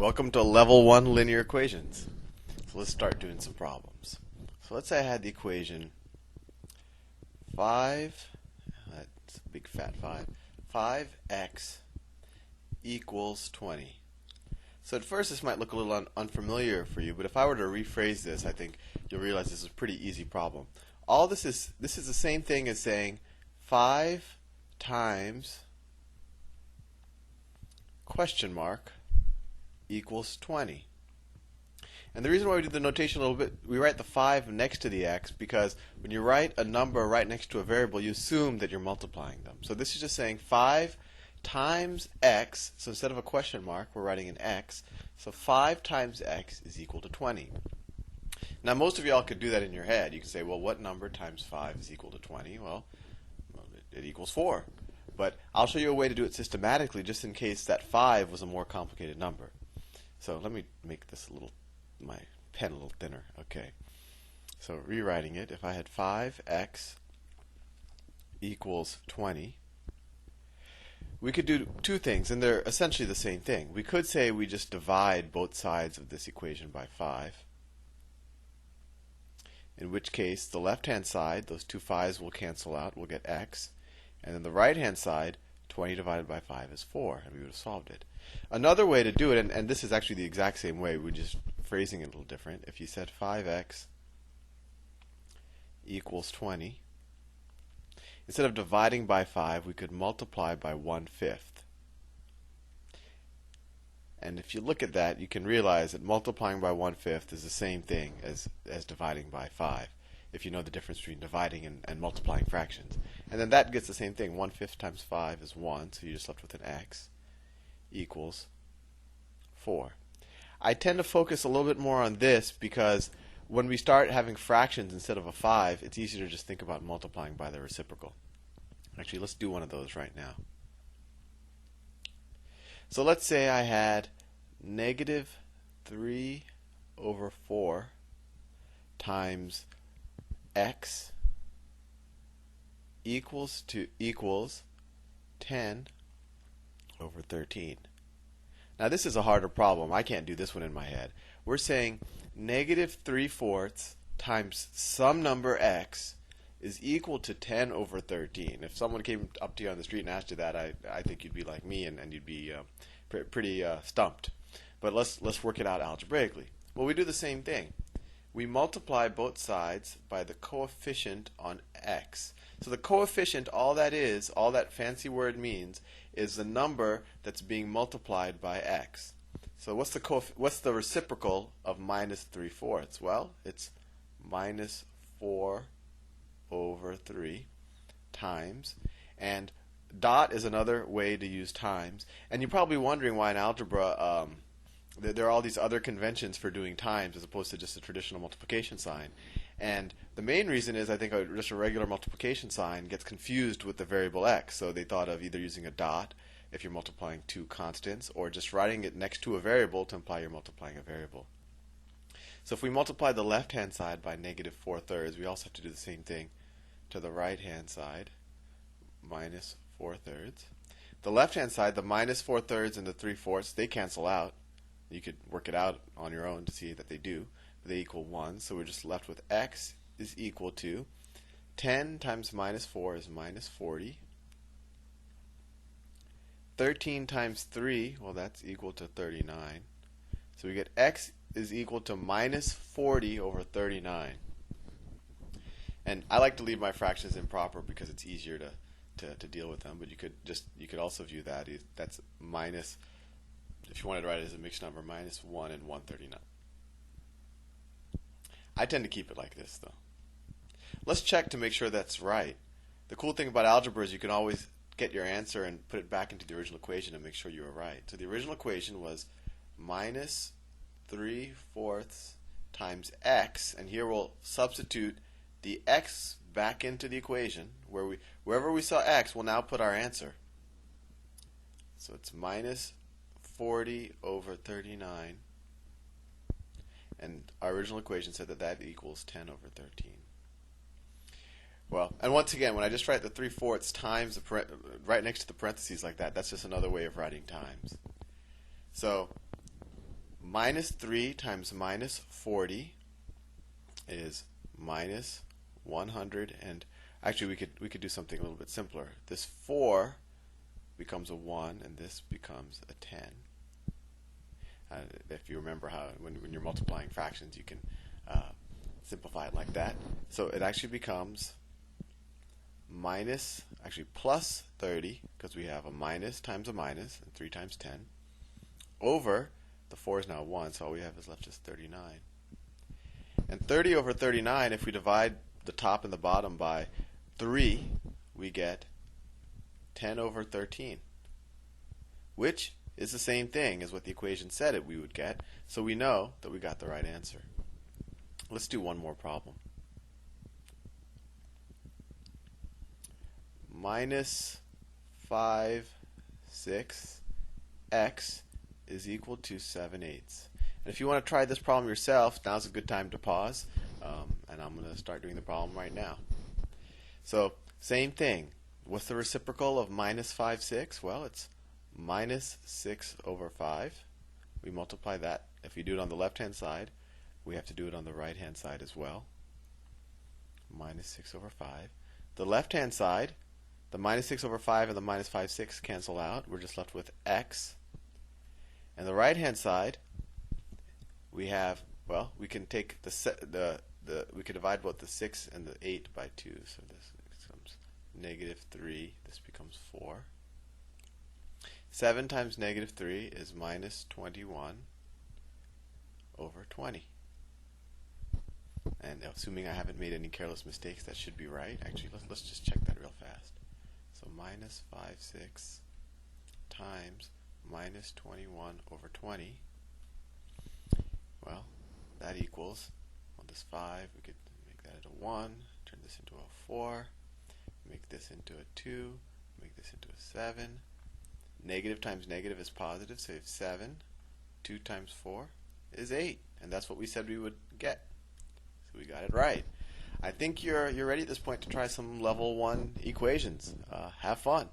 Welcome to level 1 linear equations. So let's start doing some problems. So let's say I had the equation 5, that's a big fat 5, 5x equals 20. So at first this might look a little unfamiliar for you, but if I were to rephrase this, I think you'll realize this is a pretty easy problem. All this is the same thing as saying 5 times question mark equals 20. And the reason why we do the notation a little bit, we write the 5 next to the x because when you write a number right next to a variable, you assume that you're multiplying them. So this is just saying 5 times x, so instead of a question mark, we're writing an x. So 5 times x is equal to 20. Now most of y'all could do that in your head. You can say, well, what number times 5 is equal to 20? Well, it equals 4. But I'll show you a way to do it systematically just in case that 5 was a more complicated number. So let me make this my pen a little thinner. Okay. So rewriting it, if I had 5x equals 20, we could do two things, and they're essentially the same thing. We could say we just divide both sides of this equation by 5, in which case the left-hand side, those two 5's will cancel out, we'll get x, and then the right-hand side, 20 divided by 5 is 4, and we would have solved it. Another way to do it, and this is actually the exact same way, we're just phrasing it a little different. If you said 5x equals 20, instead of dividing by 5, we could multiply by 1/5. And if you look at that, you can realize that multiplying by 1/5 is the same thing as dividing by 5, if you know the difference between dividing and multiplying fractions. And then that gets the same thing. 1/5 times 5 is 1, so you're just left with an x equals 4. I tend to focus a little bit more on this because when we start having fractions instead of a 5, it's easier to just think about multiplying by the reciprocal. Actually, let's do one of those right now. So let's say I had negative 3 over 4 times x equals 10 over 13. Now this is a harder problem. I can't do this one in my head. We're saying negative 3/4 times some number x is equal to 10 over 13. If someone came up to you on the street and asked you that, I think you'd be like me and you'd be pretty stumped. But let's work it out algebraically. Well, we do the same thing. We multiply both sides by the coefficient on x. So the coefficient, all that fancy word means, is the number that's being multiplied by x. So what's the reciprocal of minus 3/4? Well, it's minus 4 over 3 times, and dot is another way to use times. And you're probably wondering why in algebra there are all these other conventions for doing times as opposed to just a traditional multiplication sign. And the main reason is I think just a regular multiplication sign gets confused with the variable x. So they thought of either using a dot if you're multiplying two constants, or just writing it next to a variable to imply you're multiplying a variable. So if we multiply the left-hand side by negative 4/3, we also have to do the same thing to the right-hand side, minus 4/3. The left-hand side, the minus 4/3 and the 3/4, they cancel out. You could work it out on your own to see that they do. They equal 1, so we're just left with x is equal to 10 times minus 4 is minus 40. 13 times 3, well, that's equal to 39. So we get x is equal to minus 40 over 39. And I like to leave my fractions improper because it's easier to deal with them, but you could also view that that's minus, if you wanted to write it as a mixed number, minus 1 and 139. I tend to keep it like this, though. Let's check to make sure that's right. The cool thing about algebra is you can always get your answer and put it back into the original equation and make sure you were right. So the original equation was minus 3/4 times x, and here we'll substitute the x back into the equation. Wherever we saw x, we'll now put our answer. So it's minus 40 over 39, and our original equation said that equals 10 over 13. Well, and once again, when I just write the 3/4 times right next to the parentheses like that, that's just another way of writing times. So minus 3 times minus 40 is minus 100, and actually we could do something a little bit simpler. This 4 becomes a 1, and this becomes a 10. If you remember how when you're multiplying fractions, you can simplify it like that. So it actually becomes plus 30, because we have a minus times a minus, and 3 times 10, over, the 4 is now 1, so all we have is left is 39. And 30 over 39, if we divide the top and the bottom by 3, we get 10 over 13, which is the same thing as what the equation said we would get, so we know that we got the right answer. Let's do one more problem. Minus 5, 6, x is equal to 7/8. And if you want to try this problem yourself, now's a good time to pause, and I'm going to start doing the problem right now. So, same thing. What's the reciprocal of minus 5, 6? Well, it's minus 6 over 5. We multiply that. If we do it on the left-hand side, we have to do it on the right-hand side as well. Minus 6 over 5. The left-hand side, the minus 6 over 5 and the minus 5, 6 cancel out. We're just left with x. And the right-hand side, we have, well, we can take we can divide both the 6 and the 8 by 2. So this becomes negative 3. This becomes 4. 7 times negative 3 is minus 21 over 20. And assuming I haven't made any careless mistakes, that should be right. Actually, let's just check that real fast. So minus 5, 6 times minus 21 over 20. Well, that equals, on this 5, we could make that into 1, turn this into a 4, make this into a 2, make this into a 7. Negative times negative is positive, so we have 7. 2 times 4 is 8, and that's what we said we would get. So we got it right. I think you're ready at this point to try some level 1 equations. Have fun.